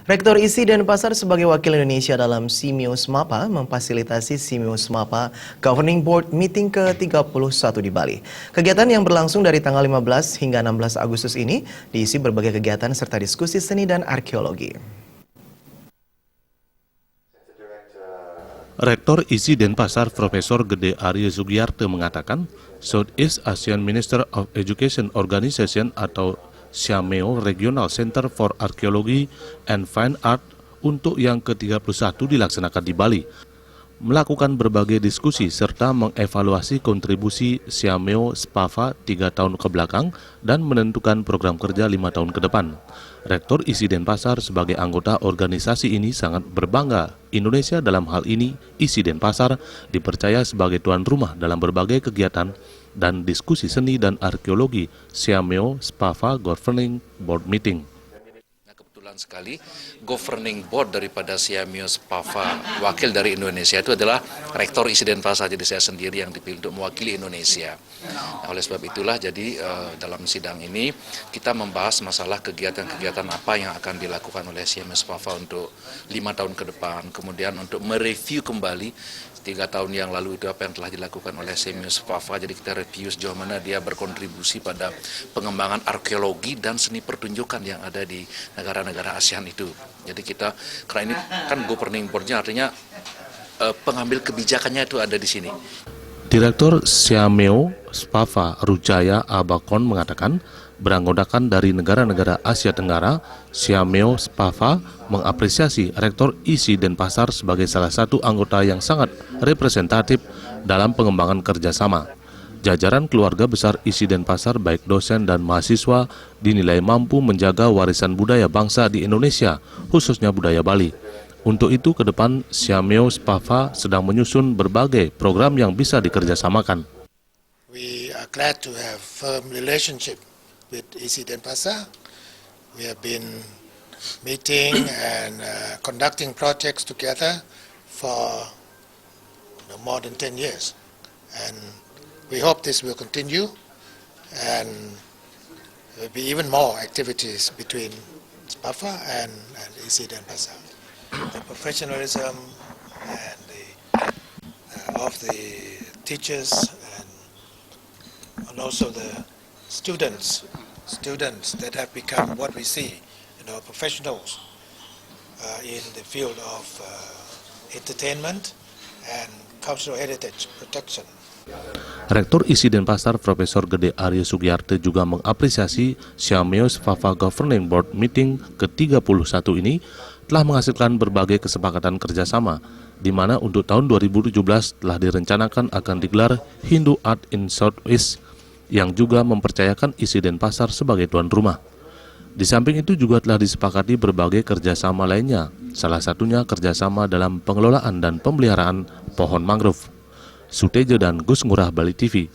Rektor ISI Denpasar sebagai wakil Indonesia dalam Simios MAPA memfasilitasi Simios MAPA Governing Board Meeting ke-31 di Bali. Kegiatan yang berlangsung dari tanggal 15 hingga 16 Agustus ini diisi berbagai kegiatan serta diskusi seni dan arkeologi. Rektor ISI Denpasar Profesor Gede Arya Sugiyarte mengatakan, Southeast Asian Minister of Education Organization atau SIAMEO Regional Center for Archaeology and Fine Art untuk yang ke-31 dilaksanakan di Bali, melakukan berbagai diskusi serta mengevaluasi kontribusi SIAMEO SPAFA 3 tahun ke belakang dan menentukan program kerja 5 tahun ke depan. Rektor ISI Denpasar sebagai anggota organisasi ini sangat berbangga Indonesia dalam hal ini ISI Denpasar dipercaya sebagai tuan rumah dalam berbagai kegiatan dan diskusi seni dan arkeologi SIAMEO SPAFA Governing Board Meeting. Kebetulan sekali Governing Board daripada SIAMEO SPAFA wakil dari Indonesia itu adalah Rektor ISI Denpasar, jadi saya sendiri yang dipilih untuk mewakili Indonesia. Nah, oleh sebab itulah jadi dalam sidang ini kita membahas masalah kegiatan-kegiatan apa yang akan dilakukan oleh SIAMEO SPAFA untuk 5 tahun ke depan, kemudian untuk mereview kembali 3 tahun yang lalu itu apa yang telah dilakukan oleh SIAMEO SPAFA. Jadi kita review sejauh mana dia berkontribusi pada pengembangan arkeologi dan seni pertunjukan yang ada di negara-negara ASEAN itu. Jadi kita, karena ini kan governing board-nya artinya pengambil kebijakannya itu ada di sini. Direktur SIAMEO SPAFA Rujaya Abakon mengatakan, beranggotakan dari negara-negara Asia Tenggara, SIAMEO SPAFA mengapresiasi Rektor ISI Denpasar sebagai salah satu anggota yang sangat representatif dalam pengembangan kerjasama. Jajaran keluarga besar ISI Denpasar baik dosen dan mahasiswa dinilai mampu menjaga warisan budaya bangsa di Indonesia, khususnya budaya Bali. Untuk itu, ke depan SIAMEO SPAFA sedang menyusun berbagai program yang bisa dikerjasamakan. We are glad to have firm relationship with ISI Denpasar. We have been meeting and conducting projects together for more than 10 years. And we hope this will continue and there will be even more activities between SPAFA and ISI Denpasar. The professionalism and of the teachers and also the students that have become what we see, professionals in the field of entertainment and cultural heritage protection. Rektor ISI Denpasar Profesor Gede Arya Sugiyarte juga mengapresiasi SIAMEO SPAFA Governing Board Meeting ke-31 ini telah menghasilkan berbagai kesepakatan kerjasama, di mana untuk tahun 2017 telah direncanakan akan digelar Hindu Art in Southeast, yang juga mempercayakan ISI Denpasar sebagai tuan rumah. Di samping itu juga telah disepakati berbagai kerjasama lainnya, salah satunya kerjasama dalam pengelolaan dan pemeliharaan pohon mangrove. Sutejo dan Gus Ngurah, Bali TV.